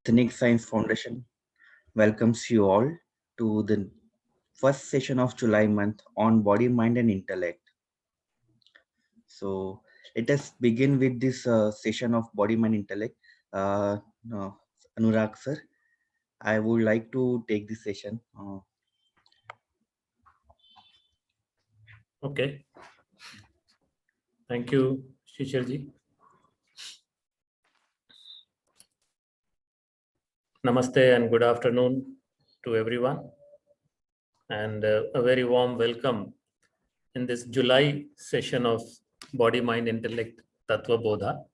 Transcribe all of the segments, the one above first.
Ethnic Science Foundation welcomes you all to the first session of July month on body, mind, and intellect. So let us begin with this session of body, mind, intellect. No, Anurag sir, I would like to take this session. Okay. Thank you, Shishirji. Namaste and good afternoon to everyone. And a very warm welcome in this July session of Body, Mind, Intellect Tattva Bodha.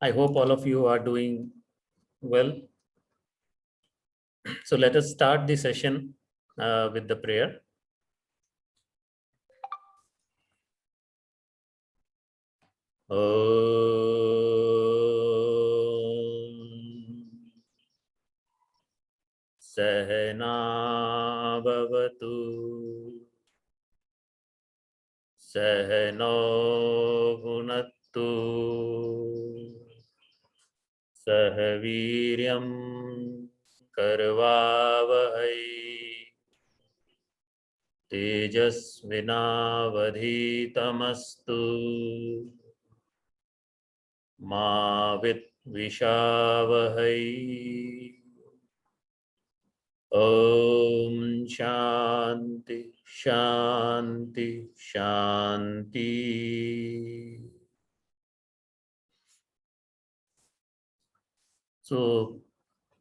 I hope all of you are doing well. So let us start the session with the prayer. Sahana bhavatu Sahano bhunattu Sahaviryam karvavahai Tejasvinavadhitamastu Ma vidvishavahai Om Shanti Shanti Shanti. So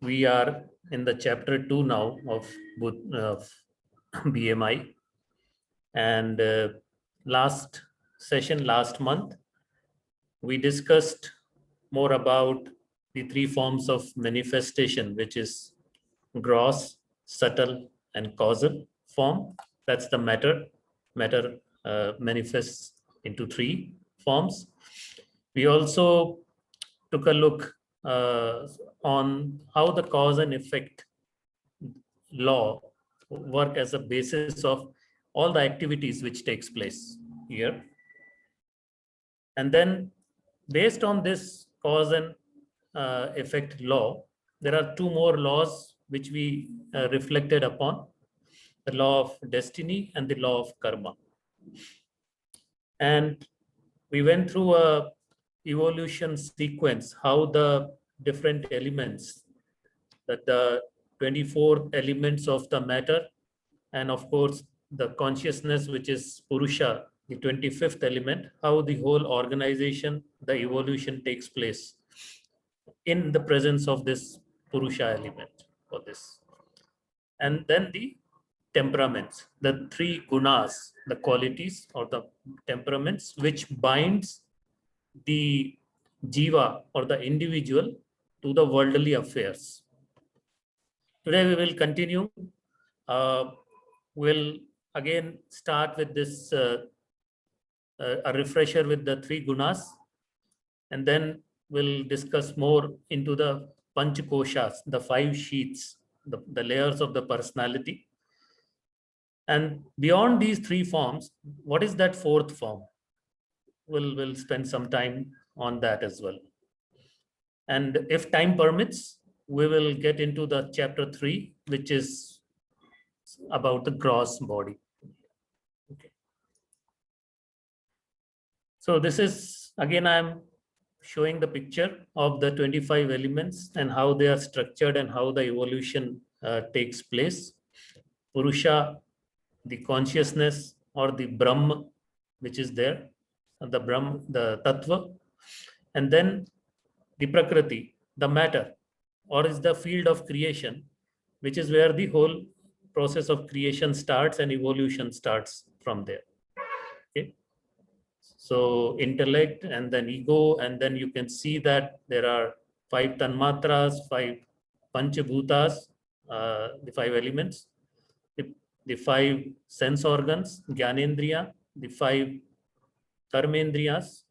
we are in the chapter 2 now of BMI, and last month we discussed more about the three forms of manifestation, which is gross, subtle, and causal form. That's the matter. Matter manifests into three forms. We also took a look on how the cause and effect law work as a basis of all the activities which takes place here. And then based on this cause and effect law, there are two more laws which we reflected upon: the law of destiny and the law of karma. And we went through a evolution sequence, how the different elements, that the 24 elements of the matter, and of course the consciousness, which is Purusha, the 25th element, how the whole organization, the evolution takes place in the presence of this Purusha element for this. And then the temperaments, the three gunas, the qualities or the temperaments which binds the jiva or the individual to the worldly affairs. Today we will continue. We'll again start with this a refresher with the three gunas, and then we'll discuss more into the panchakoshas, the five sheets, the layers of the personality. And beyond these three forms, what is that fourth form? We'll spend some time on that as well. And if time permits, we will get into the chapter 3, which is about the gross body. Okay. So this is, again, I'm showing the picture of the 25 elements and how they are structured and how the evolution takes place. Purusha, the consciousness or the Brahma, which is there, the Brahma, the Tattva, and then the Prakriti, the matter, or is the field of creation, which is where the whole process of creation starts and evolution starts from there. Okay. So intellect and then ego, and then you can see that there are 5 tanmatras, 5 panchabhutas, the 5 elements, the 5 sense organs, Gyanendriya, the 5 karmendriyas,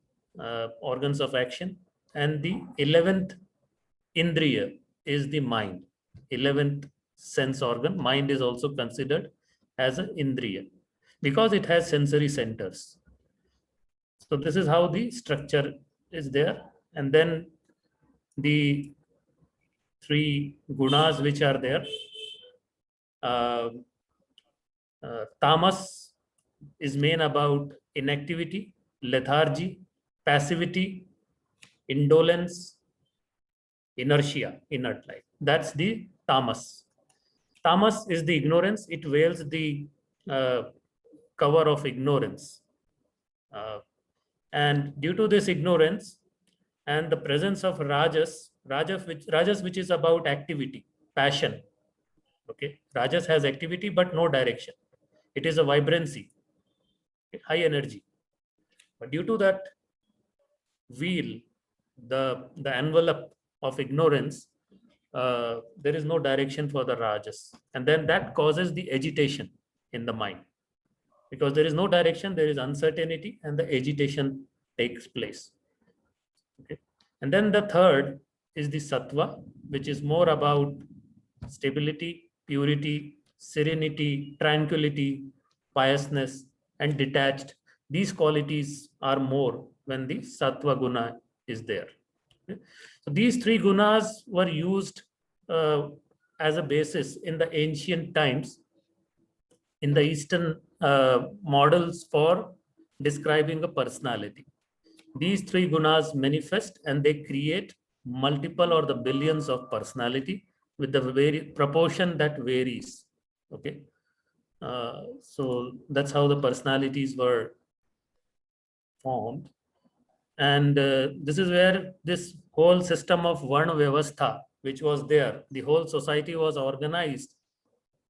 organs of action, and the 11th indriya is the mind. 11th sense organ, mind is also considered as an indriya because it has sensory centers. So this is how the structure is there. And then the three gunas which are there. Tamas is main about inactivity, lethargy, passivity, indolence, inertia, inert life. That's the tamas. Tamas is the ignorance. It veils the cover of ignorance. And due to this ignorance and the presence of rajas which is about activity, passion. Okay, rajas has activity but no direction. It is a vibrancy, high energy. But due to that wheel, the envelope of ignorance, there is no direction for the rajas, and then that causes the agitation in the mind. Because there is no direction, there is uncertainty, and the agitation takes place. Okay. And then the third is the sattva, which is more about stability, purity, serenity, tranquility, piousness, and detached. These qualities are more when the sattva guna is there. Okay. So these three gunas were used as a basis in the ancient times in the Eastern models for describing a personality. These three gunas manifest and they create multiple or the billions of personality with the proportion that varies. Okay. So that's how the personalities were formed. And this is where this whole system of Varna Vyavastha, which was there, the whole society was organized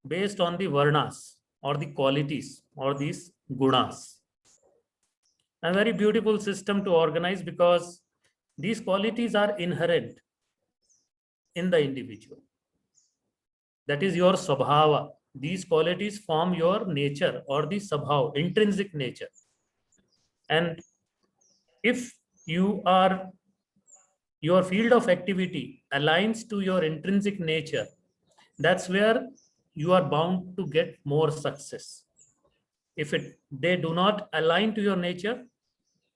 based on the Varnas or the qualities or these gunas. A very beautiful system to organize because these qualities are inherent in the individual. That is your swabhava. These qualities form your nature or the sabhav, intrinsic nature. And if your field of activity aligns to your intrinsic nature, that's where you are bound to get more success. If they do not align to your nature,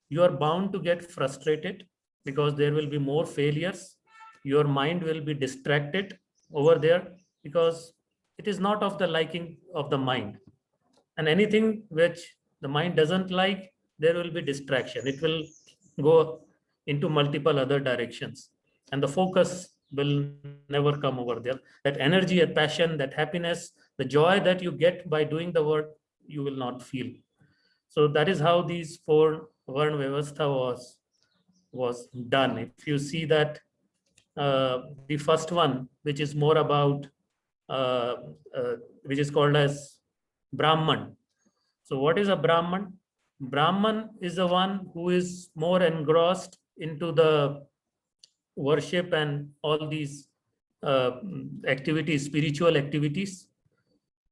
you are bound to get frustrated because there will be more failures. Your mind will be distracted over there because it is not of the liking of the mind. And anything which the mind doesn't like, there will be distraction. It will go into multiple other directions. And the focus will never come over there. That energy, that passion, that happiness, the joy that you get by doing the work, you will not feel. So that is how these four Varna Vyavastha was done. If you see that the first one, which is more about, which is called as Brahman. So what is a Brahman? Brahman is the one who is more engrossed into the worship and all these activities, spiritual activities.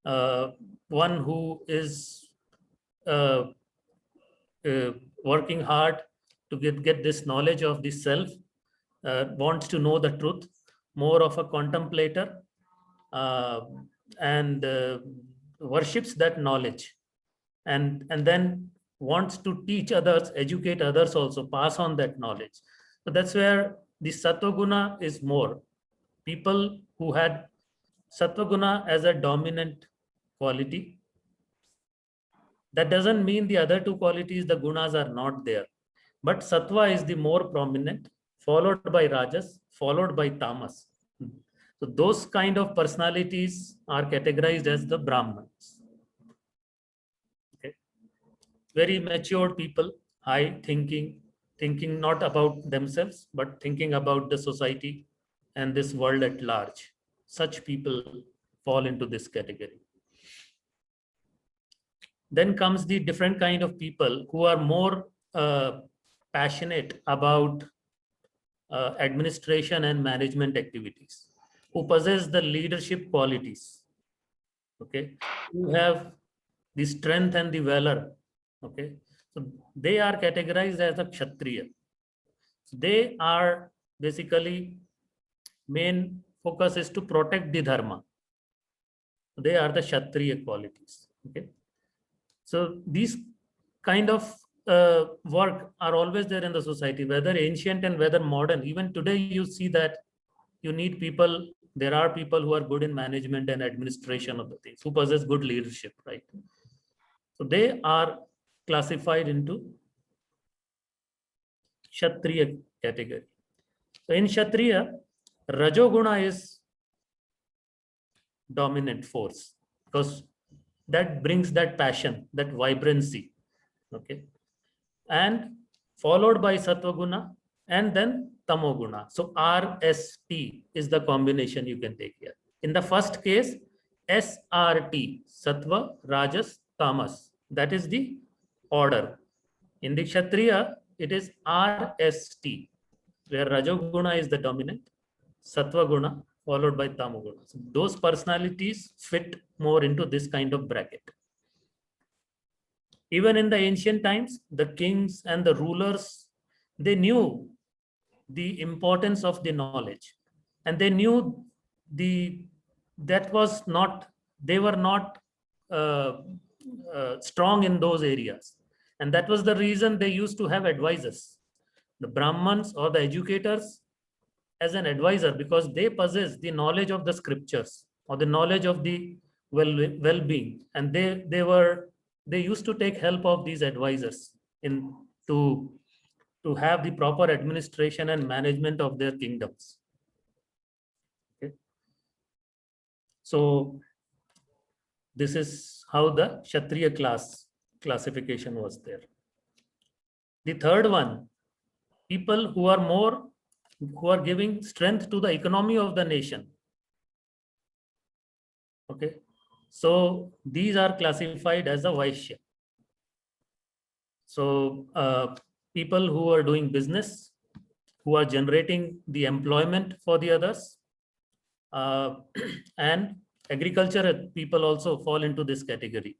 One who is working hard to get this knowledge of the self, wants to know the truth, more of a contemplator, and worships that knowledge, and then wants to teach others, educate others also, pass on that knowledge. So that's where the Sattva-guna is more. People who had Sattva-guna as a dominant quality. That doesn't mean the other two qualities, the gunas, are not there. But Sattva is the more prominent, followed by Rajas, followed by Tamas. So those kind of personalities are categorized as the Brahmans. Okay. Very matured people, high thinking not about themselves, but thinking about the society and this world at large. Such people fall into this category. Then comes the different kind of people who are more passionate about administration and management activities, who possess the leadership qualities, okay, who have the strength and the valor, okay. So they are categorized as a Kshatriya. So they are basically, main focus is to protect the dharma. They are the Kshatriya qualities, okay. So these kind of work are always there in the society, whether ancient and whether modern. Even today, you see that you need people. There are people who are good in management and administration of the things, who possess good leadership, right? So they are classified into Kshatriya category. So in Kshatriya, Rajoguna is dominant force because that brings that passion, that vibrancy, okay, and followed by Sattva-guna and then Tamoguna. So RST is the combination you can take here. In the first case, SRT, Sattva, Rajas, Tamas. That is the order. In the Kshatriya, it is RST, where Rajoguna is the dominant, Sattva Guna followed by Tamoguna. So those personalities fit more into this kind of bracket. Even in the ancient times, the kings and the rulers, they knew the importance of the knowledge, and they knew they were not strong in those areas, and that was the reason they used to have advisors, the Brahmins or the educators, as an advisor, because they possess the knowledge of the scriptures or the knowledge of the well-being, and they used to take help of these advisors to have the proper administration and management of their kingdoms. Okay. So this is how the Kshatriya classification was there. The third one, people who are giving strength to the economy of the nation. Okay, so these are classified as a Vaishya. So people who are doing business, who are generating the employment for the others, and agriculture people also fall into this category.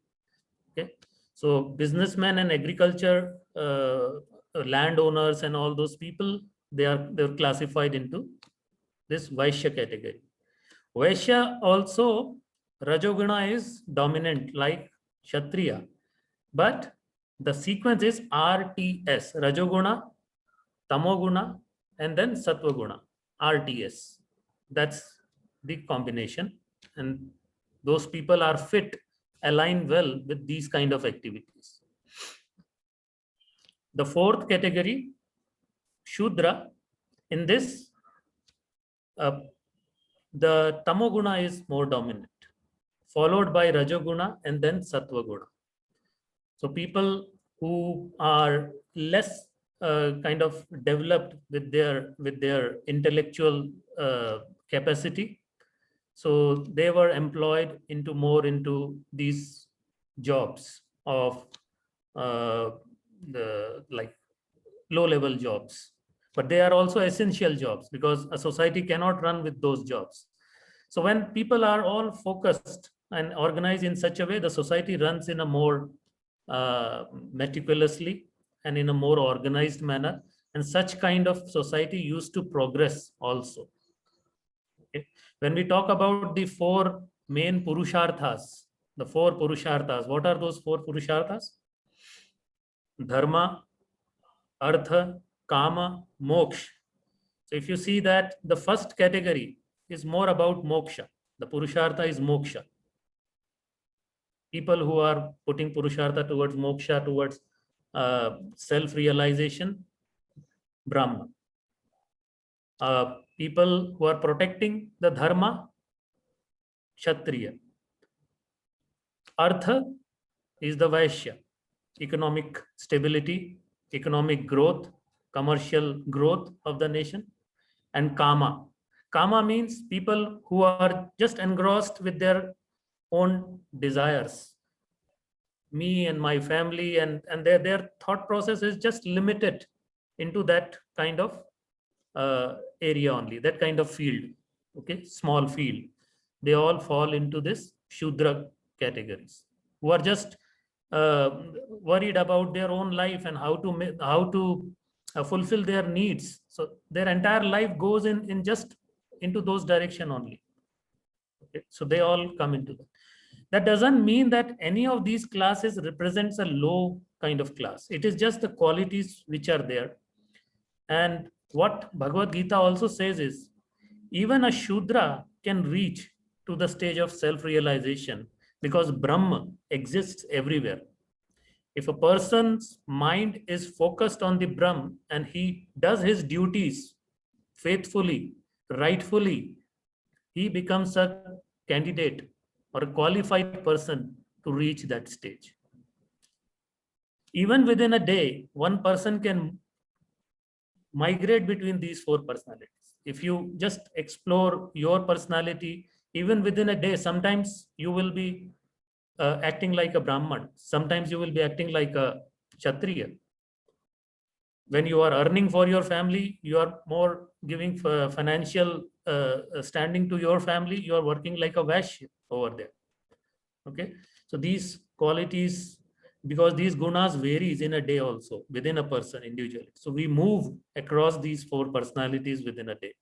Okay, so businessmen and agriculture landowners and all those people, they're classified into this Vaishya category. Vaishya also, Rajoguna is dominant like Kshatriya, but the sequence is RTS, Rajoguna, Tamoguna, and then Sattva-guna, RTS. That's the combination, and those people are fit, align well with these kind of activities. The fourth category, Shudra, in this, the Tamoguna is more dominant, followed by Rajoguna and then Sattva-guna. So people who are less kind of developed with their intellectual capacity, so they were employed more into these jobs of the like low-level jobs, but they are also essential jobs because a society cannot run with those jobs. So when people are all focused and organized in such a way, the society runs in a more meticulously and in a more organized manner, and such kind of society used to progress also. Okay. When we talk about the four main purusharthas, what are those four purusharthas? Dharma, Artha, Kama, Moksha. So if you see that the first category is more about moksha, the purushartha is moksha. People who are putting purushartha towards moksha, towards self-realization, Brahma. People who are protecting the dharma, Kshatriya. Artha is the Vaishya, economic stability, economic growth, commercial growth of the nation. And Kama. Kama means people who are just engrossed with their own desires. Me and my family, and their thought process is just limited into that kind of area only, that kind of field. Okay, small field. They all fall into this Shudra categories, who are just worried about their own life and how to fulfill their needs. So their entire life goes into those direction only. Okay, so they all come into that. That doesn't mean that any of these classes represents a low kind of class. It is just the qualities which are there. And what Bhagavad Gita also says is, Even a Shudra can reach to the stage of self-realization because Brahma exists everywhere. If a person's mind is focused on the Brahm and he does his duties faithfully, rightfully, he becomes a candidate or a qualified person to reach that stage. Even within a day, one person can migrate between these four personalities. If you just explore your personality, even within a day, sometimes you will be acting like a Brahman, sometimes you will be acting like a Kshatriya. When you are earning for your family, you are more giving financial standing to your family, you are working like a Vaishya over there. Okay, so these qualities, because these gunas varies in a day also within a person individually, so we move across these four personalities within a day.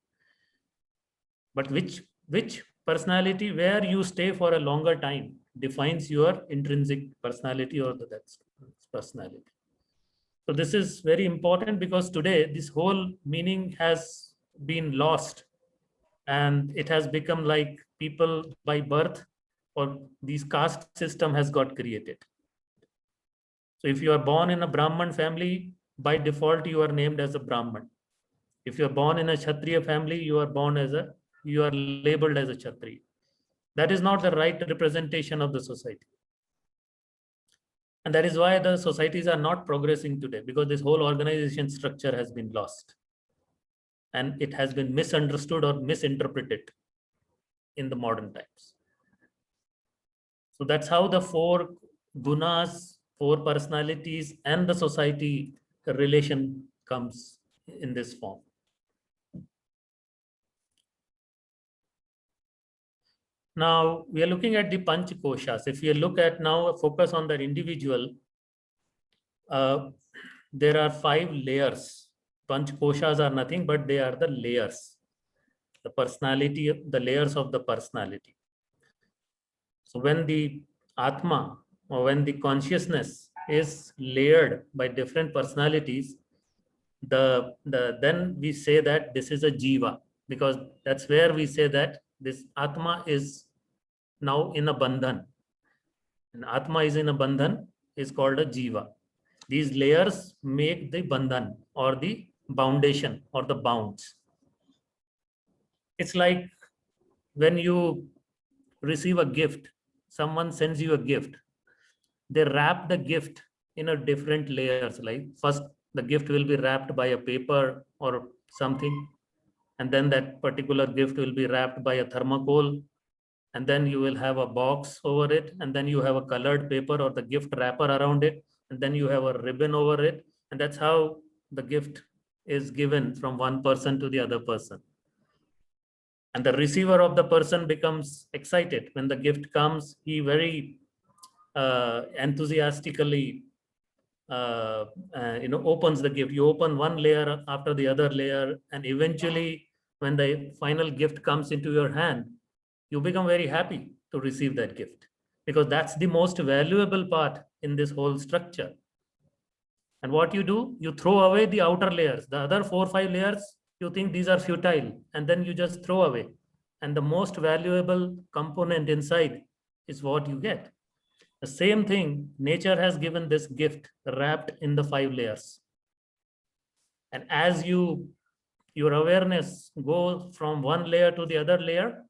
But which personality where you stay for a longer time defines your intrinsic personality or that's personality. So this is very important because today this whole meaning has been lost and it has become like people by birth or these caste system has got created. So if you are born in a Brahman family, by default you are named as a Brahman. If you are born in a Kshatriya family, you are labeled as a Kshatriya. That is not the right representation of the society. And that is why the societies are not progressing today, because this whole organization structure has been lost. And it has been misunderstood or misinterpreted in the modern times. So that's how the four gunas, four personalities, and the society relation comes in this form. Now we are looking at the Panch Koshas. If you look at now, focus on the individual, there are 5 layers. Panch Koshas are nothing but they are the layers, the personality, the layers of the personality. So when the Atma or when the consciousness is layered by different personalities, then we say that this is a Jiva, because that's where we say that this Atma is now in a bandhan. And Atma is in a bandhan is called a Jiva. These layers make the bandhan or the foundation or the bounds. It's like when you receive a gift, someone sends you a gift, they wrap the gift in a different layers. Like first the gift will be wrapped by a paper or something, and then that particular gift will be wrapped by a thermocol, and then you will have a box over it, and then you have a colored paper or the gift wrapper around it, and then you have a ribbon over it, and that's how the gift is given from one person to the other person. And the receiver of the person becomes excited when the gift comes. He very enthusiastically opens the gift. You open one layer after the other layer, and eventually when the final gift comes into your hand, you become very happy to receive that gift, because that's the most valuable part in this whole structure. And what you do, you throw away the outer layers. The other 4 or 5 layers, you think these are futile, and then you just throw away. And the most valuable component inside is what you get. The same thing, nature has given this gift wrapped in the 5 layers. And as your awareness goes from one layer to the other layer,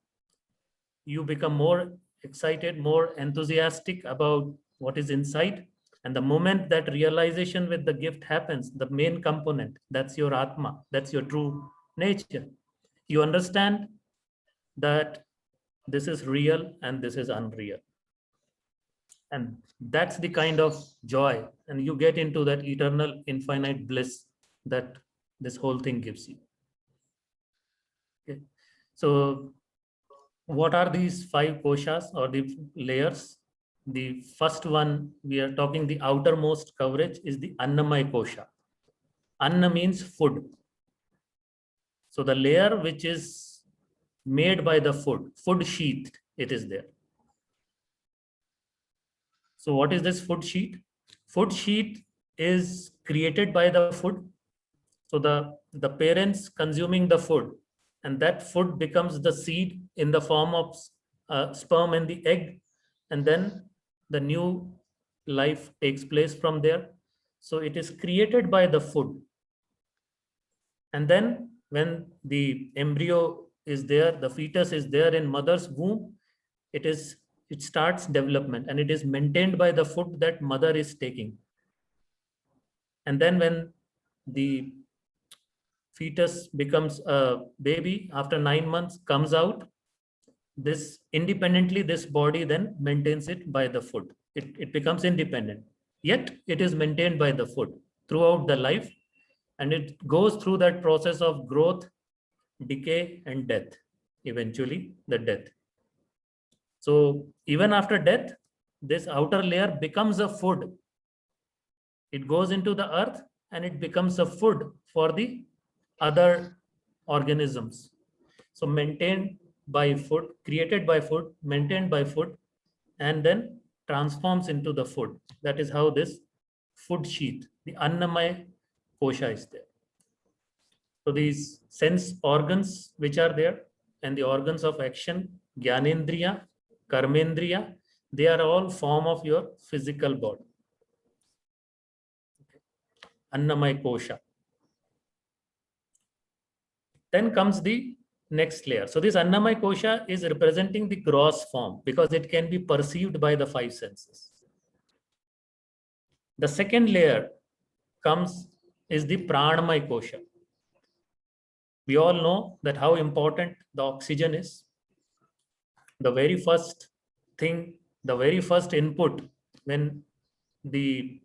you become more excited, more enthusiastic about what is inside. And the moment that realization with the gift happens, the main component, that's your Atma, that's your true nature. You understand that this is real and this is unreal. And that's the kind of joy. And you get into that eternal, infinite bliss that this whole thing gives you. Okay. So what are these 5 koshas or the layers? The first one, we are talking the outermost coverage, is the Annamaya kosha. Anna means food. So the layer which is made by the food sheath, it is there. So what is this food sheath? Food sheath is created by the food. So the parents consuming the food, and that food becomes the seed in the form of sperm and the egg, and then the new life takes place from there. So it is created by the food. And then when the embryo is there, the fetus is there in mother's womb, it starts development, and it is maintained by the food that mother is taking. And then when the fetus becomes a baby after 9 months, comes out, this independently, this body then maintains it by the food. It becomes independent, yet it is maintained by the food throughout the life, and it goes through that process of growth, decay, and death, eventually the death. So even after death, this outer layer becomes a food. It goes into the earth and it becomes a food for the other organisms. So maintained by food, created by food, maintained by food, and then transforms into the food. That is how this food sheath, the Annamaya Kosha, is there. So these sense organs which are there and the organs of action, Gyanendriya, Karmendriya, they are all form of your physical body. Annamaya Kosha. Then comes the next layer. So this Annamaya Kosha is representing the gross form because it can be perceived by the five senses. The second layer is the Pranamaya Kosha. We all know that how important the oxygen is. The very first thing, the very first input when the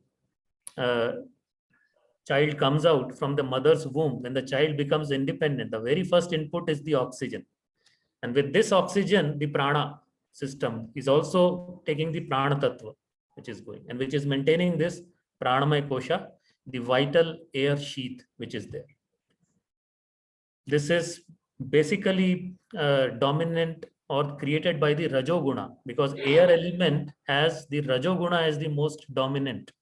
child comes out from the mother's womb, when the child becomes independent, the very first input is the oxygen. And with this oxygen, the prana system is also taking the prana tattva, which is going, and which is maintaining this Pranamaya Kosha, the vital air sheath, which is there. This is basically dominant or created by the Rajoguna, because air element has the Rajoguna as the most dominant.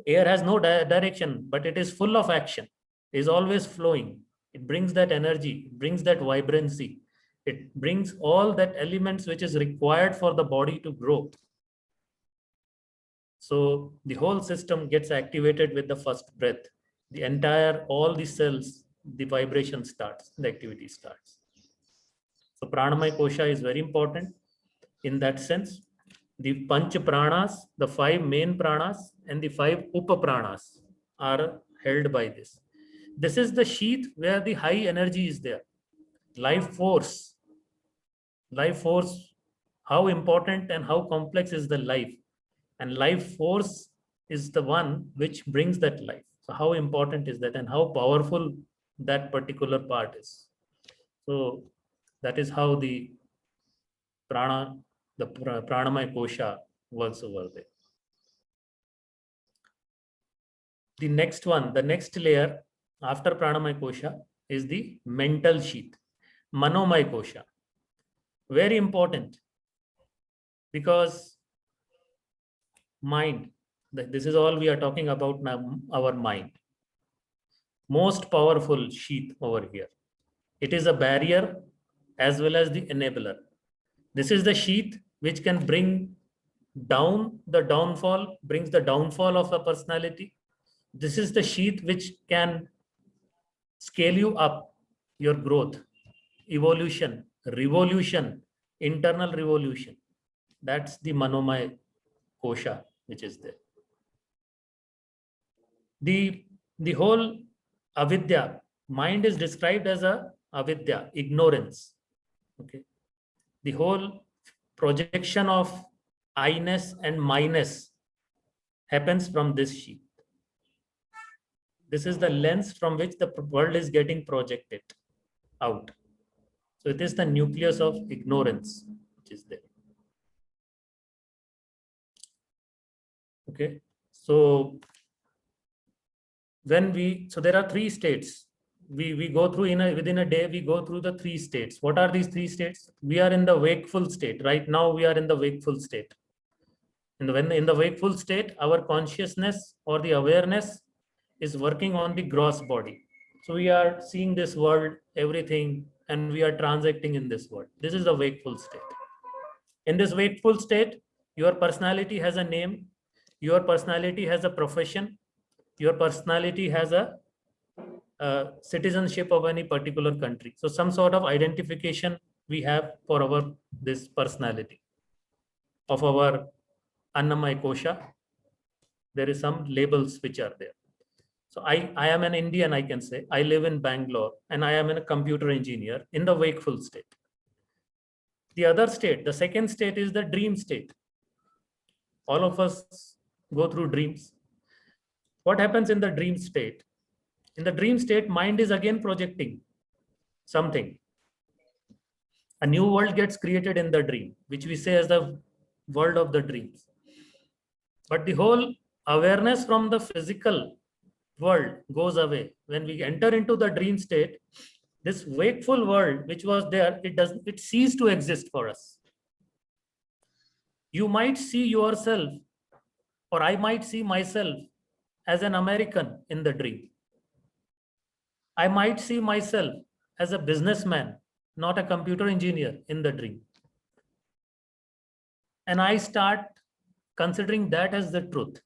Air has no direction, but it is full of action. It is always flowing. It brings that energy, it brings that vibrancy. It brings all that elements which is required for the body to grow. So the whole system gets activated with the first breath. The entire, all the cells, the vibration starts, the activity starts. So Pranamaya Kosha is very important in that sense. The Panch Pranas, the 5 main pranas, and the 5 Upa Pranas are held by this. This is the sheath where the high energy is there. Life force, how important and how complex is the life. And life force is the one which brings that life. So how important is that and how powerful that particular part is. So that is how the prana, the Pranamaya Kosha works over there. The next one, the next layer after Pranamaya Kosha is the mental sheath, Manomaya Kosha. Very important because mind, this is all we are talking about now, our mind. Most powerful sheath over here. It is a barrier as well as the enabler. This is the sheath which can bring down the downfall, brings the downfall of a personality. This is the sheath which can scale you up, your growth, evolution, revolution, internal revolution. That's the Manomaya Kosha which is there. The whole avidya, mind is described as a avidya, ignorance. Okay. The whole projection of I-ness and my-ness happens from this sheath. This is the lens from which the world is getting projected out. So it is the nucleus of ignorance which is there. Okay. So so there are 3 states. We go through within a day, we go through the 3 states. What are these 3 states? We are in the wakeful state. Right now we are in the wakeful state. And when in the wakeful state, our consciousness or the awareness is working on the gross body. So we are seeing this world, everything, and we are transacting in this world. This is the wakeful state. In this wakeful state, your personality has a name, your personality has a profession, your personality has a citizenship of any particular country. So some sort of identification we have for our this personality of our Annamaya Kosha. There is some labels which are there. So I am an Indian, I can say. I live in Bangalore and I am a computer engineer in the wakeful state. The other state, the second state is the dream state. All of us go through dreams. What happens in the dream state? In the dream state, mind is again projecting something. A new world gets created in the dream, which we say as the world of the dreams. But the whole awareness from the physical world goes away. When we enter into the dream state, this wakeful world which was there, it ceases to exist for us. You might see yourself, or I might see myself as an American in the dream. I might see myself as a businessman, not a computer engineer in the dream. And I start considering that as the truth.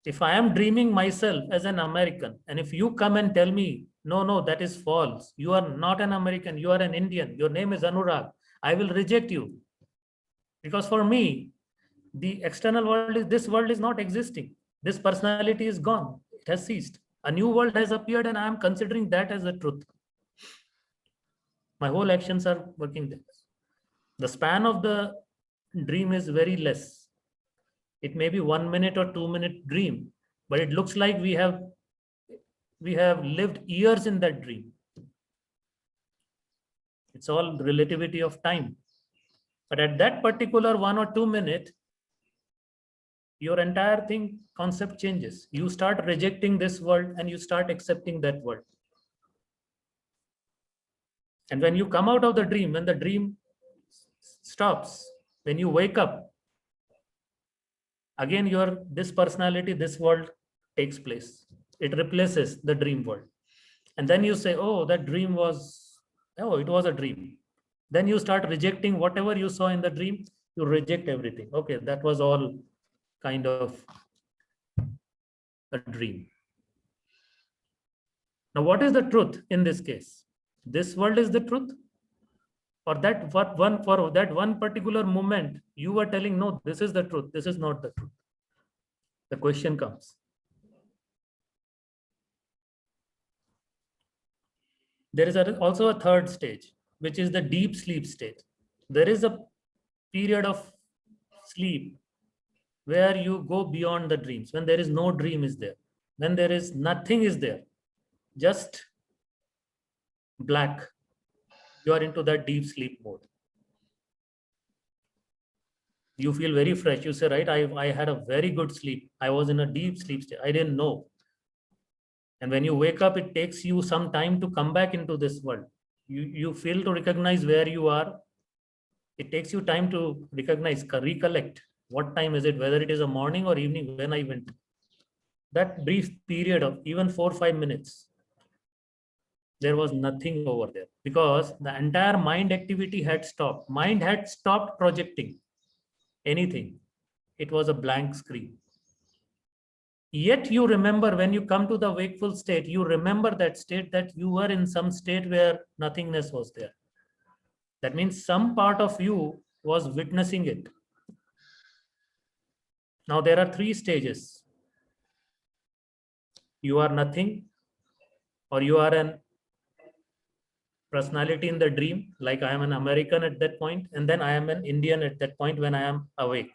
If I am dreaming myself as an American, and if you come and tell me, no, that is false. You are not an American, you are an Indian. Your name is Anurag. I will reject you. Because for me, the external world is, this world is not existing. This personality is gone. It has ceased. A new world has appeared and I am considering that as the truth. My whole actions are working there. The span of the dream is very less. It may be 1 minute or 2 minute dream, but it looks like we have lived years in that dream. It's all relativity of time. But at that particular 1 or 2 minute, your entire concept changes. You start rejecting this world and you start accepting that world. And when you come out of the dream, when the dream stops, when you wake up, again this personality, this world takes place. It replaces the dream world. And then you say, oh, it was a dream. Then you start rejecting whatever you saw in the dream. You reject everything. Okay, that was all kind of a dream. Now, what is the truth in this case? This world is the truth? Or for that one particular moment, you were telling, no, this is the truth. This is not the truth. The question comes. There is also a third stage, which is the deep sleep state. There is a period of sleep where you go beyond the dreams, when there is no dream is there, when there is nothing is there, just black. You are into that deep sleep mode. You feel very fresh. You say, right, I had a very good sleep. I was in a deep sleep state. I didn't know. And when you wake up, it takes you some time to come back into this world. You fail to recognize where you are. It takes you time to recollect what time is it, whether it is a morning or evening when I went. That brief period of even 4 or 5 minutes, there was nothing over there because the entire mind activity had stopped. Mind had stopped projecting anything. It was a blank screen. Yet you remember when you come to the wakeful state, you remember that state that you were in some state where nothingness was there. That means some part of you was witnessing it. Now there are 3 stages. You are nothing, or you are an personality in the dream, like I am an American at that point, and then I am an Indian at that point when I am awake.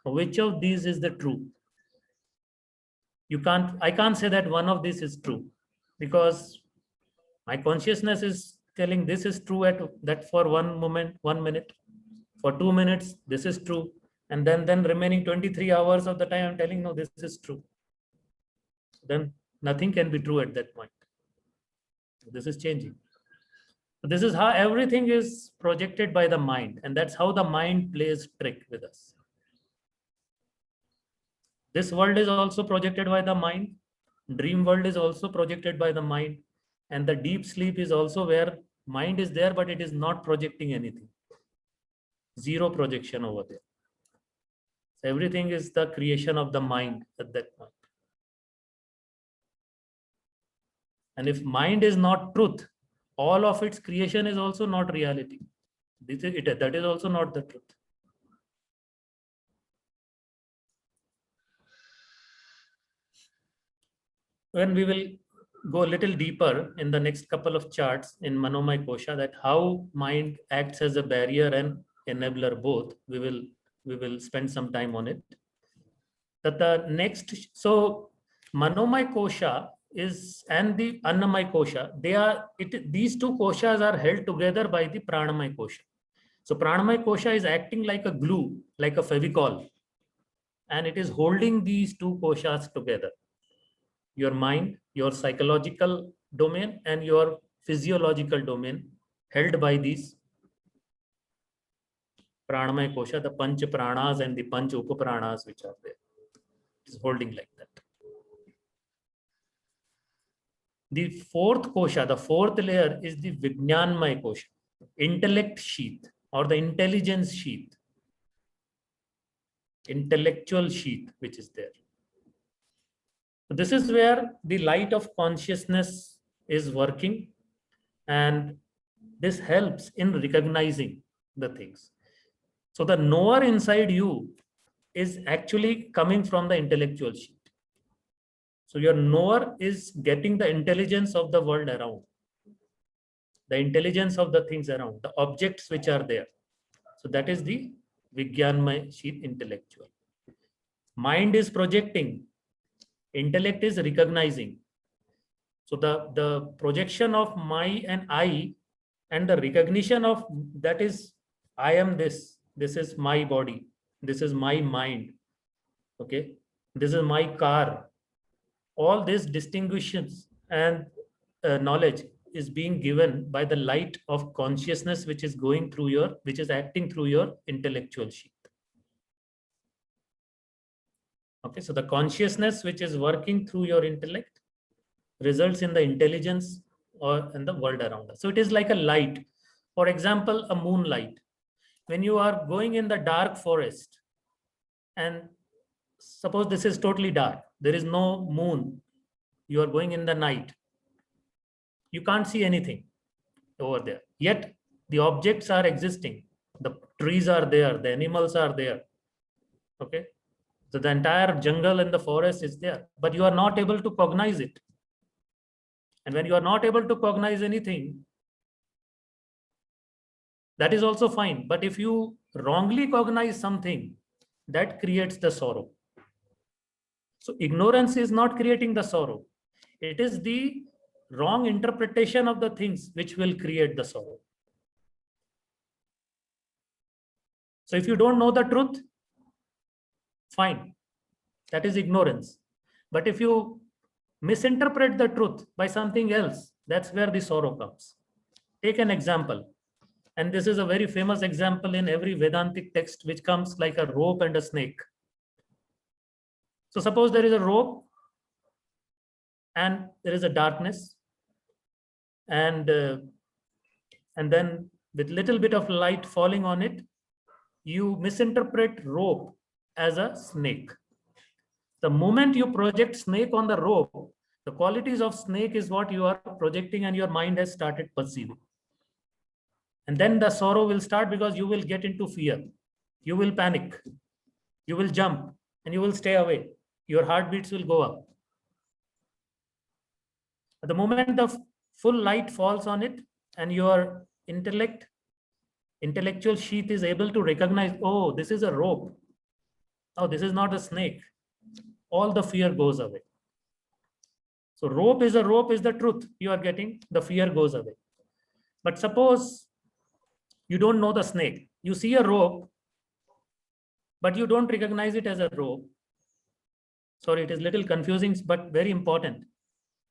Which of these is the true? I can't say that one of these is true, because my consciousness is telling this is true at that for 1 moment, 1 minute. For 2 minutes, this is true. And then remaining 23 hours of the time, I'm telling, no, this is true. Then nothing can be true at that point. This is changing. So this is how everything is projected by the mind. And that's how the mind plays trick with us. This world is also projected by the mind. Dream world is also projected by the mind. And the deep sleep is also where mind is there, but it is not projecting anything. Zero projection over there. So everything is the creation of the mind at that point. And if mind is not truth, all of its creation is also not reality. This is it, that is also not the truth. When we will go a little deeper in the next couple of charts in Manomay Kosha, that how mind acts as a barrier and enabler both, we will spend some time on it. That the next, so Manomay Kosha is and the Annamay Kosha, these two koshas are held together by the Pranamay Kosha. So Pranamay Kosha is acting like a glue, like a Fevicol, and it is holding these two koshas together. Your mind, your psychological domain, and your physiological domain held by these Pranamay Kosha, the Panch Pranas and the Panch Upapranas which are there. It is holding like that. The fourth kosha, the fourth layer, is the Vijnanmay kosha, intellect sheath or the intelligence sheath, intellectual sheath which is there. So this is where the light of consciousness is working, and this helps in recognizing the things. So the knower inside you is actually coming from the intellectual sheath. So your knower is getting the intelligence of the world around, the intelligence of the things around, the objects which are there. So that is the Vijnanmay sheath, intellectual. Mind is projecting, intellect is recognizing. So the projection of my and I, and the recognition of that is, I am this is my body, this is my mind, okay, this is my car. All these distinguishes and knowledge is being given by the light of consciousness which is going through your, which is acting through your intellectual sheath. Okay, so the consciousness which is working through your intellect results in the intelligence or in the world around us. So it is like a light. For example, a moonlight. When you are going in the dark forest, and suppose this is totally dark, there is no moon, you are going in the night, you can't see anything over there, yet the objects are existing, the trees are there, the animals are there, okay, so the entire jungle and the forest is there, but you are not able to cognize it. And when you are not able to cognize anything, that is also fine, but if you wrongly cognize something, that creates the sorrow. So ignorance is not creating the sorrow, it is the wrong interpretation of the things which will create the sorrow. So if you don't know the truth, fine, that is ignorance. But if you misinterpret the truth by something else, that's where the sorrow comes. Take an example, and this is a very famous example in every Vedantic text, which comes like a rope and a snake. So suppose there is a rope and there is a darkness, and then with little bit of light falling on it, you misinterpret rope as a snake. The moment you project snake on the rope, the qualities of snake is what you are projecting and your mind has started perceiving. And then the sorrow will start, because you will get into fear. You will panic. You will jump and you will stay away. Your heartbeats will go up. At the moment the full light falls on it and your intellectual sheath is able to recognize, oh, this is a rope. Oh, this is not a snake. All the fear goes away. So rope is the truth you are getting, the fear goes away. But suppose you don't know the snake. You see a rope, but you don't recognize it as a rope. Sorry, it is little confusing, but very important.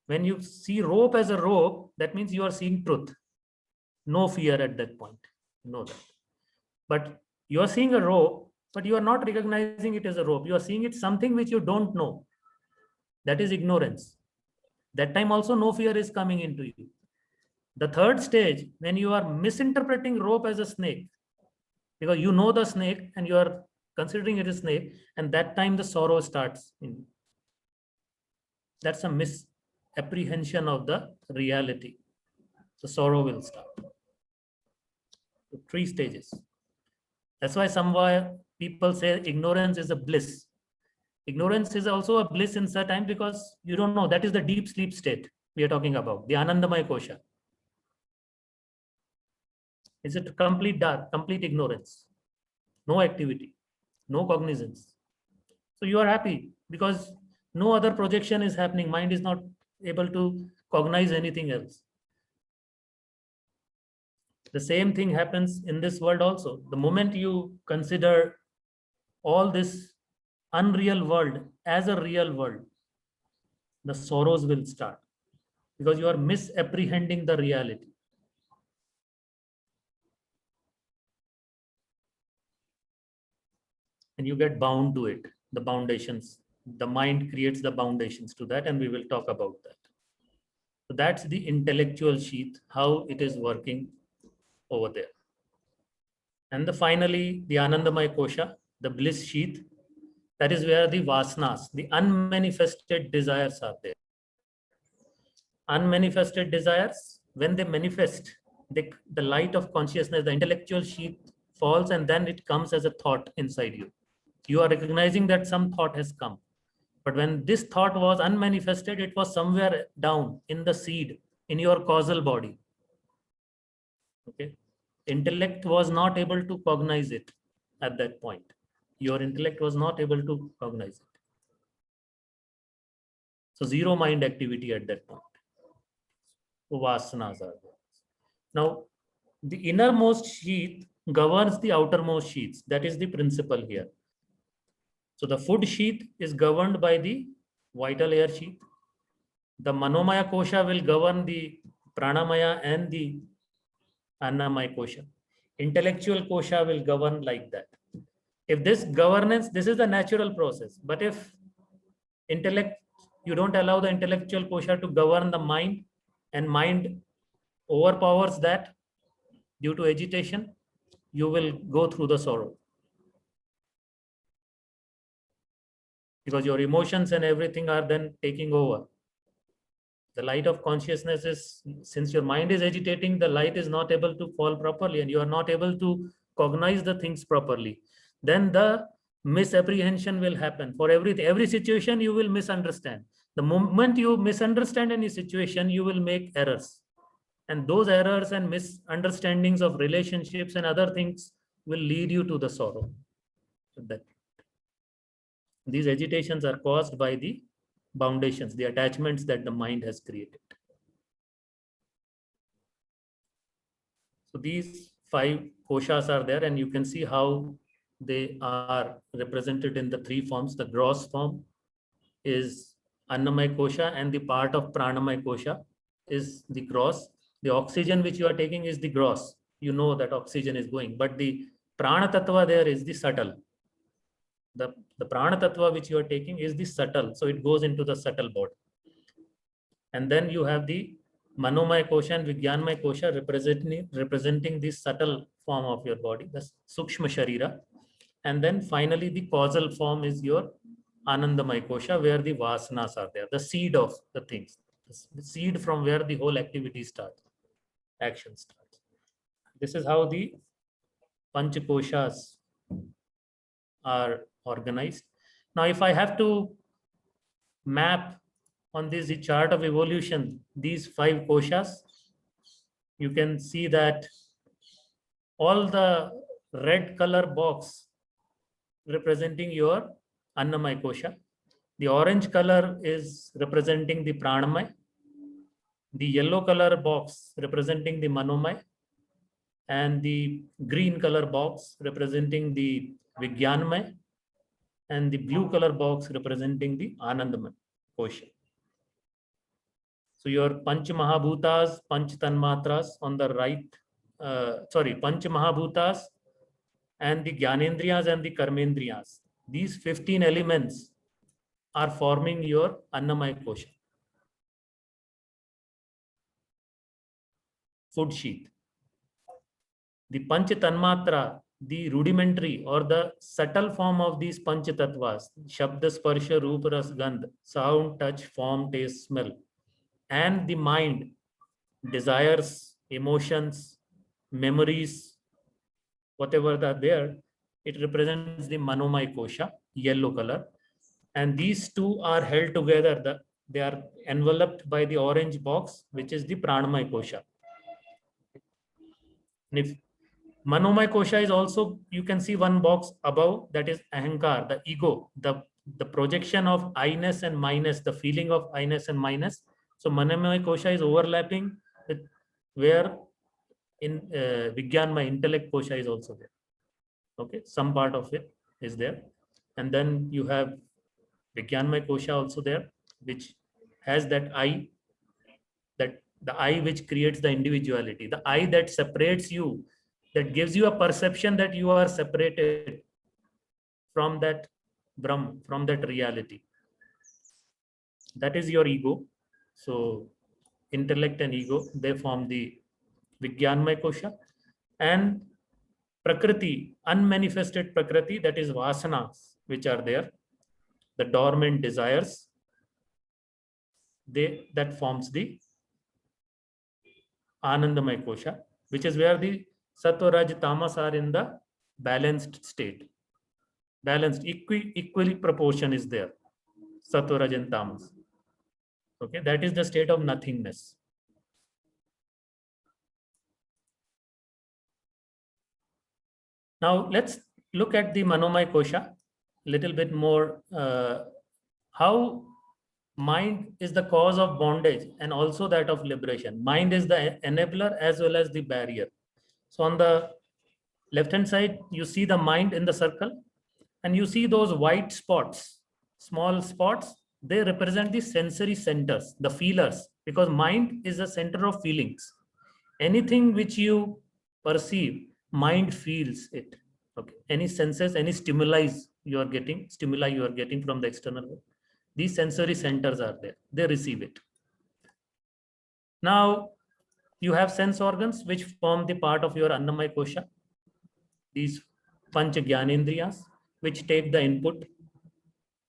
When you see rope as a rope, that means you are seeing truth. No fear at that point. Know that. But you are seeing a rope, but you are not recognizing it as a rope. You are seeing it something which you don't know. That is ignorance. That time also no fear is coming into you. The third stage, when you are misinterpreting rope as a snake, because you know the snake and you are considering it a snake, and that time the sorrow starts in. That's a misapprehension of the reality. The sorrow will start. So 3 stages. That's why somewhere people say ignorance is a bliss. Ignorance is also a bliss in certain time because you don't know. That is the deep sleep state we are talking about, the Anandamaya Kosha. It's a complete dark, complete ignorance, no activity, no cognizance. So you are happy because no other projection is happening. Mind is not able to cognize anything else. The same thing happens in this world also. The moment you consider all this unreal world as a real world, the sorrows will start because you are misapprehending the reality. And you get bound to it, the foundations. The mind creates the foundations to that, and we will talk about that. So that's the intellectual sheath, how it is working over there. And finally, the Anandamaya Kosha, the bliss sheath, that is where the vasanas, the unmanifested desires are there. Unmanifested desires, when they manifest, the light of consciousness, the intellectual sheath falls, and then it comes as a thought inside you. You are recognizing that some thought has come. But when this thought was unmanifested, it was somewhere down in the seed, in your causal body. Okay. Intellect was not able to cognize it at that point. Your intellect was not able to cognize it. So zero mind activity at that point. So vasanas are there. Now, the innermost sheath governs the outermost sheaths. That is the principle here. So the food sheath is governed by the vital air sheath. The Manomaya Kosha will govern the Pranamaya and the Annamaya Kosha. Intellectual Kosha will govern like that. If this governance, this is the natural process. But if intellect, you don't allow the intellectual Kosha to govern the mind, and mind overpowers that due to agitation, you will go through the sorrow. Because your emotions and everything are then taking over. The light of consciousness is, since your mind is agitating, the light is not able to fall properly and you are not able to cognize the things properly. Then the misapprehension will happen. For every situation, you will misunderstand. The moment you misunderstand any situation, you will make errors. And those errors and misunderstandings of relationships and other things will lead you to the sorrow. These agitations are caused by the foundations, the attachments that the mind has created. So these 5 koshas are there, and you can see how they are represented in the 3 forms. The gross form is Annamaya Kosha, and the part of Pranamaya Kosha is the gross. The oxygen which you are taking is the gross. You know that oxygen is going, but the Prana Tattva there is the subtle. The Prana Tattva which you are taking is the subtle. So it goes into the subtle body. And then you have the Manomaya Kosha and Vijnanamaya Kosha representing the subtle form of your body, the Sukshma Sharira. And then finally the causal form is your Anandamaya Kosha, where the Vasanas are there, the seed of the things, the seed from where the whole activity starts, action starts. This is how the Panch Koshas are organized. Now, if I have to map on this chart of evolution, these 5 koshas, you can see that all the red color box representing your Annamaya Kosha. The orange color is representing the Pranamaya. The yellow color box representing the Manomaya. And the green color box representing the Vijnanamaya. And the blue color box representing the Anandamaya Kosha. So your Panch Mahabhutas, Panch Tanmatras on the right, Panch Mahabhutas and the Gyanendriyas and the Karmendriyas. These 15 elements are forming your Annamaya Kosha. food sheath. The Panch Tanmatra, the rudimentary or the subtle form of these Panch Tattvas, Shabda, Sparsha, Rupa, Ras, Gandh, sound, touch, form, taste, smell, and the mind, desires, emotions, memories, whatever are there, it represents the Manomaya Kosha, yellow color. And these two are held together. They are enveloped by the orange box, which is the Pranamaya Kosha. And if Manomaya Kosha is also, you can see one box above, that is Ahankar, the ego, the projection of I-ness and minus, the feeling of I-ness and minus. So Manomaya Kosha is overlapping with where in Vijnanmaya intellect Kosha is also there. Okay, some part of it is there. And then you have Vijnanmaya Kosha also there, which has that I, that the I which creates the individuality, the I that separates you, that gives you a perception that you are separated from that Brahm, from that reality. That is your ego. So intellect and ego, they form the Vijnanmaya Kosha. And Prakriti, unmanifested Prakriti, that is Vasanas, which are there, the dormant desires, that forms the Anandamaya Kosha, which is where the Sattva, Raj, Tamas are in the balanced state. Balanced, equally proportion is there. Sattva, Raj, and Tamas. Okay, that is the state of nothingness. Now let's look at the Manomaya Kosha a little bit more. How mind is the cause of bondage and also that of liberation. Mind is the enabler as well as the barrier. So on the left hand side, you see the mind in the circle, and you see those white spots, small spots. They represent the sensory centers, the feelers, because mind is the center of feelings. Anything which you perceive, mind feels it. Okay, any senses, any stimuli you are getting from the external world, these sensory centers are there, they receive it. Now you have sense organs which form the part of your Annamaya Kosha, these Pancha Gyanendriyas, which take the input,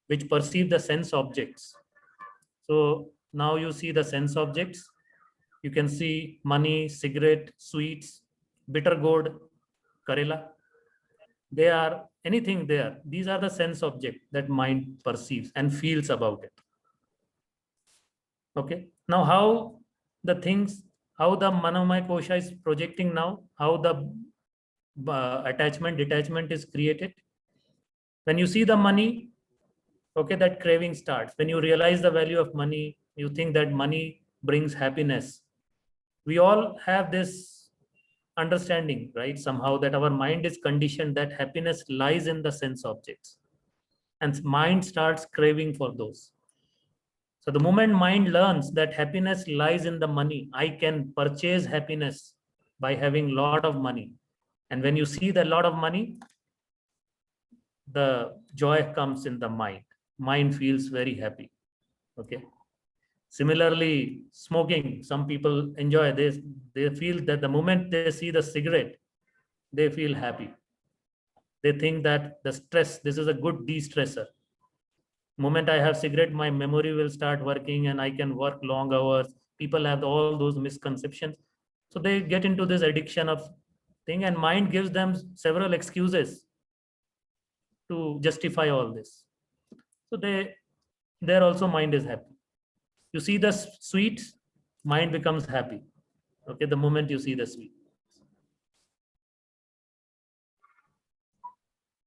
which perceive the sense objects. So now you see the sense objects. You can see money, cigarette, sweets, bitter gourd, Karela. They are anything there. These are the sense objects that mind perceives and feels about it. Okay. Now how the things, how the Manomaya Kosha is projecting now, how the attachment, detachment is created. When you see the money, okay, that craving starts. When you realize the value of money, you think that money brings happiness. We all have this understanding, right? Somehow that our mind is conditioned that happiness lies in the sense objects. And mind starts craving for those. So the moment mind learns that happiness lies in the money, I can purchase happiness by having a lot of money. And when you see the lot of money, the joy comes in the mind. Mind feels very happy. Okay. Similarly, smoking, some people enjoy this. They feel that the moment they see the cigarette, they feel happy. They think that the stress, this is a good de-stressor. Moment I have cigarette, my memory will start working and I can work long hours. People have all those misconceptions. So they get into this addiction of thing, and mind gives them several excuses to justify all this. So there also mind is happy. You see the sweets, mind becomes happy. Okay, the moment you see the sweet.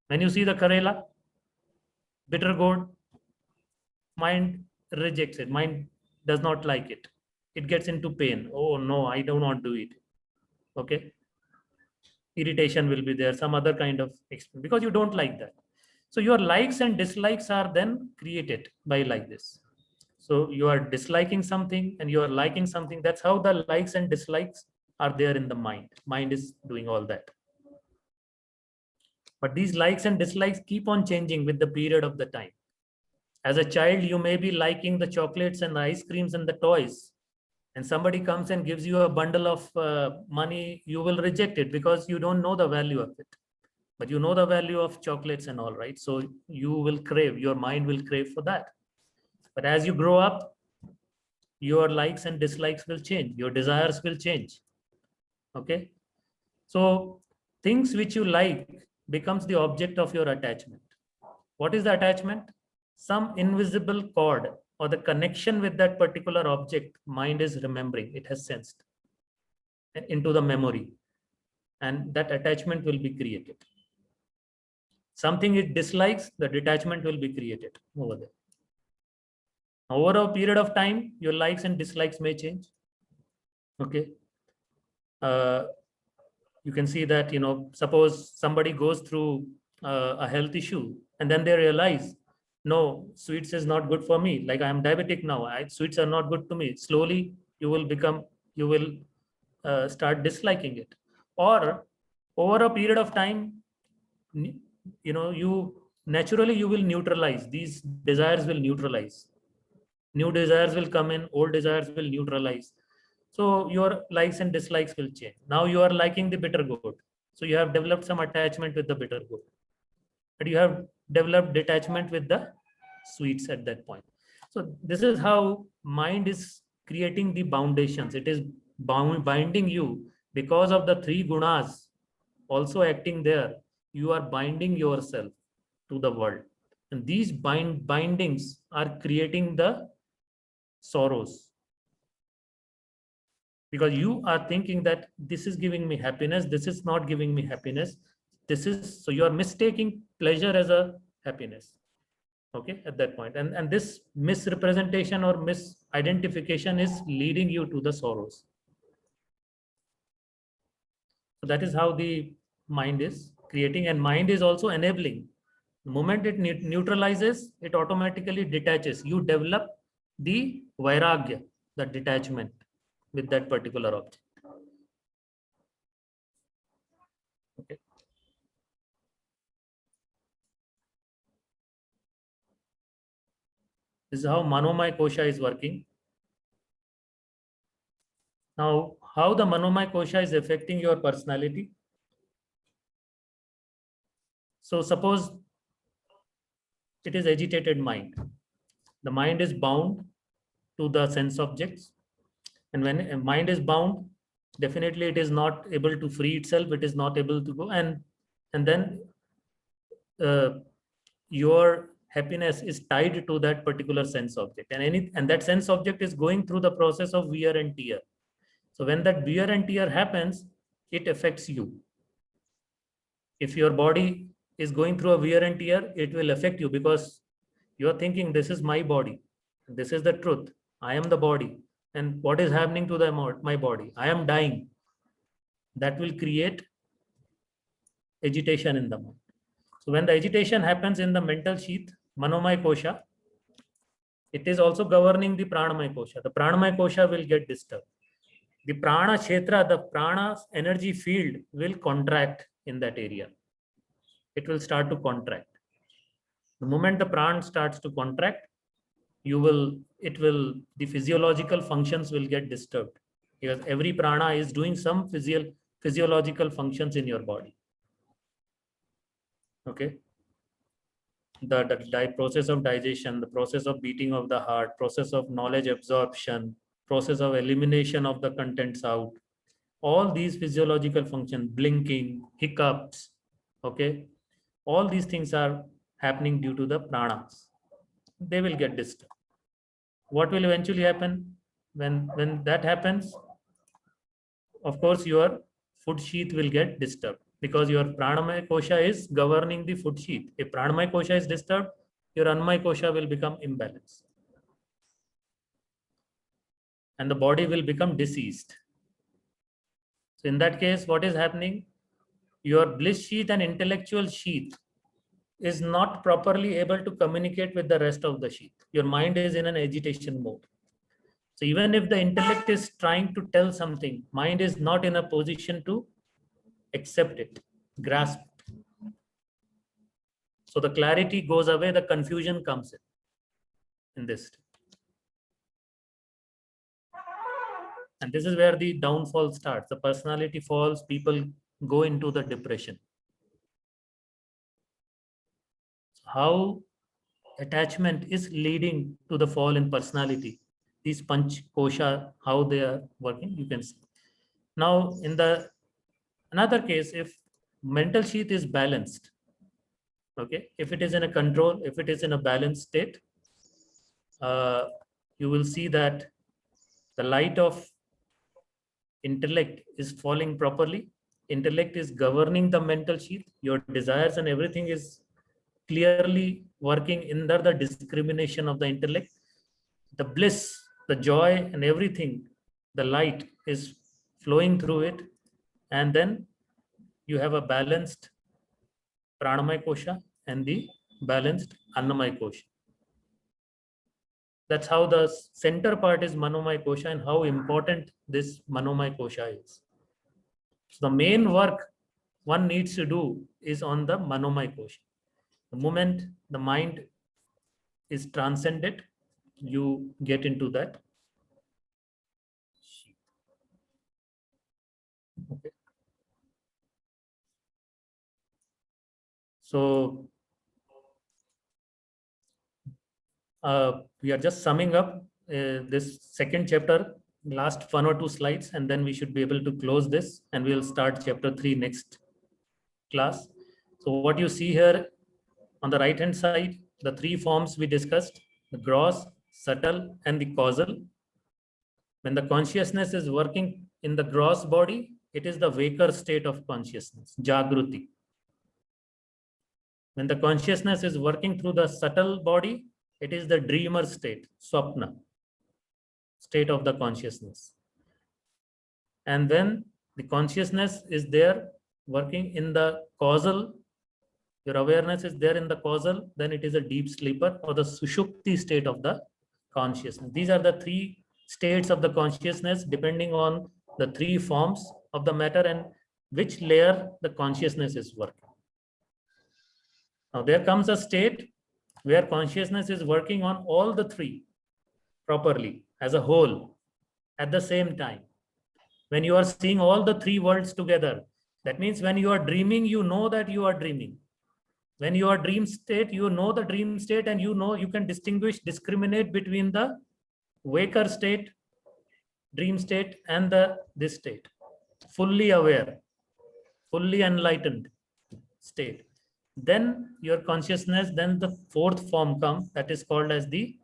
When you see the Karela, bitter gourd, mind rejects it. Mind does not like it. It gets into pain. Oh no, I do not do it. Okay. Irritation will be there, some other kind of experience, because you don't like that. So your likes and dislikes are then created by like this. So you are disliking something and you are liking something. That's how the likes and dislikes are there in the mind. Mind is doing all that. But these likes and dislikes keep on changing with the period of the time. As a child, you may be liking the chocolates and the ice creams and the toys. and somebody comes and gives you a bundle of money, you will reject it because you don't know the value of it. But you know the value of chocolates and all, right? So you will crave, your mind will crave for that. But as you grow up, your likes and dislikes will change, your desires will change. Okay. So things which you like becomes the object of your attachment. What is the attachment? Some invisible cord or the connection with that particular object mind is remembering, it has sensed into the memory, and that attachment will be created. Something it dislikes, the detachment will be created over there. Over a period of time, your likes and dislikes may change. Okay. You can see that, suppose somebody goes through a health issue and then they realize, no, sweets is not good for me. Like I am diabetic now, sweets are not good to me. Slowly, you will start disliking it. Or over a period of time, you naturally will neutralize. These desires will neutralize. New desires will come in, old desires will neutralize. So your likes and dislikes will change. Now you are liking the bitter gourd. So you have developed some attachment with the bitter gourd. But you have developed detachment with the sweets at that point. So this is how mind is creating the foundations. It is binding you because of the three gunas also acting there. You are binding yourself to the world. And these bindings are creating the sorrows. Because you are thinking that this is giving me happiness, this is not giving me happiness. So you are mistaking pleasure as a happiness. Okay, at that point. And this misrepresentation or misidentification is leading you to the sorrows. So that is how the mind is creating, and mind is also enabling. The moment it neutralizes, it automatically detaches. You develop the vairagya, the detachment with that particular object. Okay. This is how Manomaya Kosha is working. Now, how the Manomaya Kosha is affecting your personality. So suppose it is agitated mind. The mind is bound to the sense objects. And when a mind is bound, definitely it is not able to free itself. It is not able to go. And then your happiness is tied to that particular sense object. And that sense object is going through the process of wear and tear. So when that wear and tear happens, it affects you. If your body is going through a wear and tear, it will affect you because you are thinking, this is my body. This is the truth. I am the body. And what is happening to my body? I am dying. That will create agitation in the mind. So when the agitation happens in the mental sheath, Manomaya Kosha, it is also governing the Pranamaya Kosha. The Pranamaya Kosha will get disturbed. The Prana Kshetra, the Prana's energy field will contract in that area. It will start to contract. The moment the Prana starts to contract, the physiological functions will get disturbed because every prana is doing some physiological functions in your body. Okay. The process of digestion, the process of beating of the heart, process of knowledge absorption, process of elimination of the contents out, all these physiological functions, blinking, hiccups, okay, all these things are happening due to the pranas. They will get disturbed. What will eventually happen when that happens? Of course, your food sheath will get disturbed because your Pranamaya Kosha is governing the food sheath. If Pranamaya Kosha is disturbed, your Annamaya Kosha will become imbalanced. And the body will become diseased. So in that case, what is happening? Your bliss sheath and intellectual sheath is not properly able to communicate with the rest of the sheath. Your mind is in an agitation mode. So even if the intellect is trying to tell something, mind is not in a position to accept it, grasp it. So the clarity goes away, the confusion comes in this. And this is where the downfall starts. The personality falls, people go into the depression. How attachment is leading to the fall in personality. These panch kosha, how they are working, you can see. Now, in the another case, if mental sheath is balanced, okay, if it is in a control, if it is in a balanced state, you will see that the light of intellect is falling properly. Intellect is governing the mental sheath. Your desires and everything is clearly working under the discrimination of the intellect. The bliss, the joy, and everything, the light is flowing through it. And then you have a balanced pranamaya kosha and the balanced annamaya kosha. That's how the center part is manomaya kosha and how important this manomaya kosha is. So the main work one needs to do is on the manomaya kosha. The moment the mind is transcended, you get into that. Okay. So we are just summing up this second chapter, last 1 or 2 slides, and then we should be able to close this and we'll start chapter 3 next class. So what you see here on the right hand side, the 3 forms we discussed, the gross, subtle, and the causal. When the consciousness is working in the gross body, it is the waker state of consciousness, Jagruti. When the consciousness is working through the subtle body, it is the dreamer state, Swapna, state of the consciousness. And when the consciousness is there working in the causal, your awareness is there in the causal, then it is a deep sleeper or the Sushupti state of the consciousness. These are the 3 states of the consciousness depending on the 3 forms of the matter and which layer the consciousness is working. Now there comes a state where consciousness is working on all the 3 properly as a whole at the same time. When you are seeing all the 3 worlds together, that means when you are dreaming, you know that you are dreaming. When you are dream state, you know the dream state and you know you can discriminate between the waker state, dream state, and this state. Fully aware, fully enlightened state. Then your consciousness, then the 4th form comes, that is called as the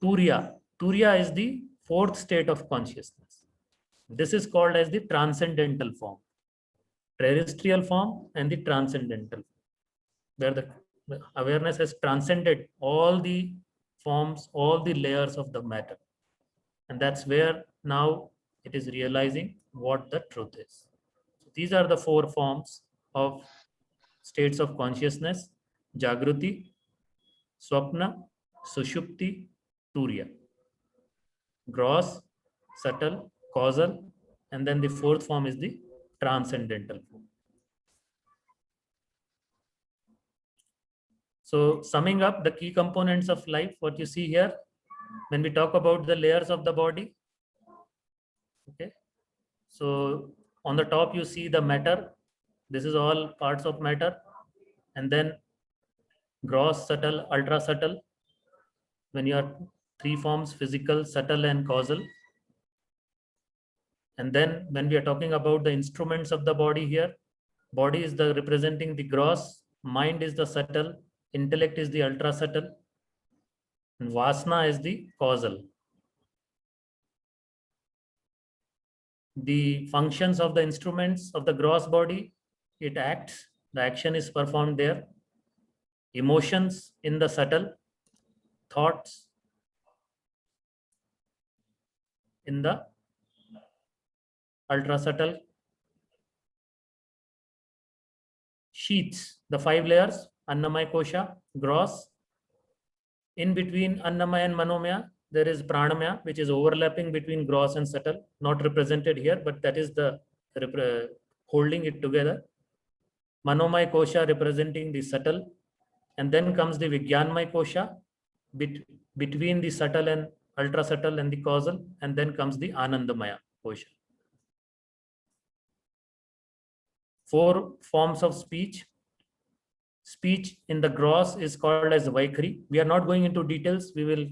Turiya. Turiya is the 4th state of consciousness. This is called as the transcendental form, terrestrial form and the transcendental, where the awareness has transcended all the forms, all the layers of the matter. And that's where now it is realizing what the truth is. So these are the 4 forms of states of consciousness: Jagruti, Swapna, Sushupti, Turiya. Gross, subtle, causal, and then the 4th form is the transcendental form. So summing up the key components of life, what you see here, when we talk about the layers of the body, okay, so on the top you see the matter. This is all parts of matter. And then gross, subtle, ultra subtle. When you are 3 forms, physical, subtle, and causal. And then when we are talking about the instruments of the body here, body is the representing the gross, mind is the subtle, intellect is the ultra subtle, and vasana is the causal. The functions of the instruments of the gross body, it acts, the action is performed there. Emotions in the subtle, thoughts in the ultra subtle. Sheaths, the 5 layers, Annamaya Kosha, gross. In between Annamaya and Manomaya, there is Pranamaya, which is overlapping between gross and subtle, not represented here, but that is the holding it together. Manomaya Kosha representing the subtle, and then comes the Vijnanmaya Kosha between the subtle and ultra subtle and the causal, and then comes the Anandamaya posture. 4 forms of speech. Speech in the gross is called as Vaikhari. We are not going into details. We will.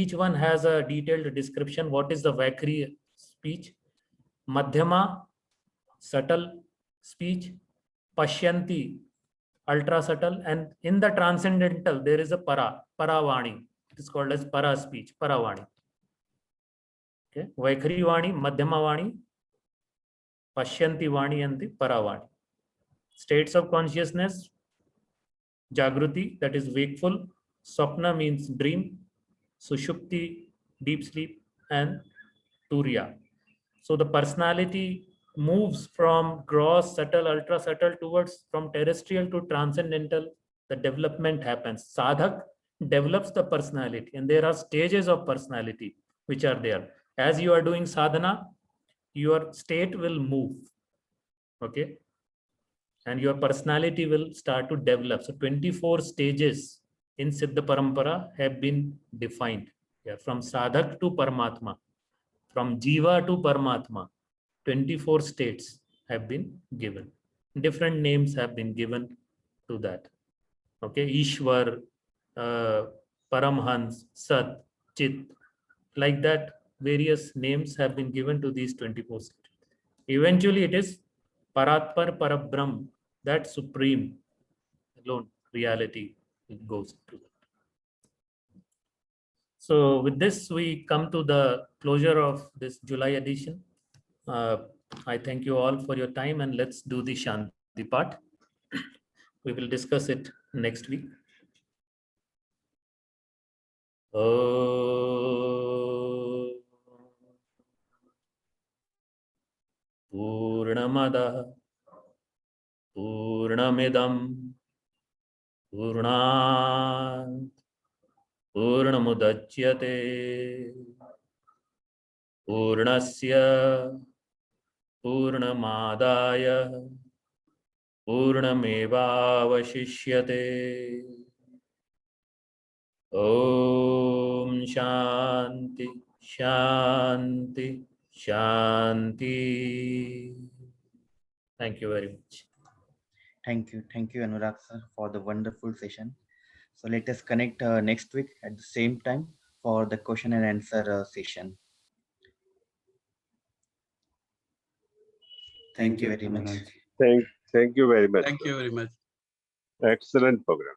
Each one has a detailed description. What is the Vaikhari speech? Madhyama, subtle speech. Pashyanti, ultra subtle, and in the transcendental there is a paravani. It is called as para speech, paravani. Okay, Vaikhari vani, madhyama vani, pashyanti vani, and the paravani. States of consciousness: Jagruti, that is wakeful. Swapna means dream. Sushupti, deep sleep, and Turiya. So the personality moves from gross, subtle, ultra subtle towards from terrestrial to transcendental. The development happens. Sadhak develops the personality, and there are stages of personality which are there. As you are doing sadhana, your state will move. Okay. And your personality will start to develop. So 24 stages in Siddha Parampara have been defined. Yeah, from Sadhak to Paramatma, from Jiva to Paramatma, 24 states have been given. Different names have been given to that. Okay, Ishwar, Paramhans, Sat, Chit, like that, various names have been given to these 24 states. Eventually, it is Paratpar Parabrahm, that supreme alone reality, it goes to that. So with this, we come to the closure of this July edition. I thank you all for your time, and let's do the Shanti part. We will discuss it next week. Purnamada Purnamidam Purnat Purnamudachyate Purnasya Purnamadaya Purnamevavashishyate. Om Shanti Shanti Shanti. Thank you very much. Thank you, Anurag sir, for the wonderful session. So let us connect next week at the same time for the question and answer session. Thank you very much. Thank you very much. Thank you very much. Excellent program.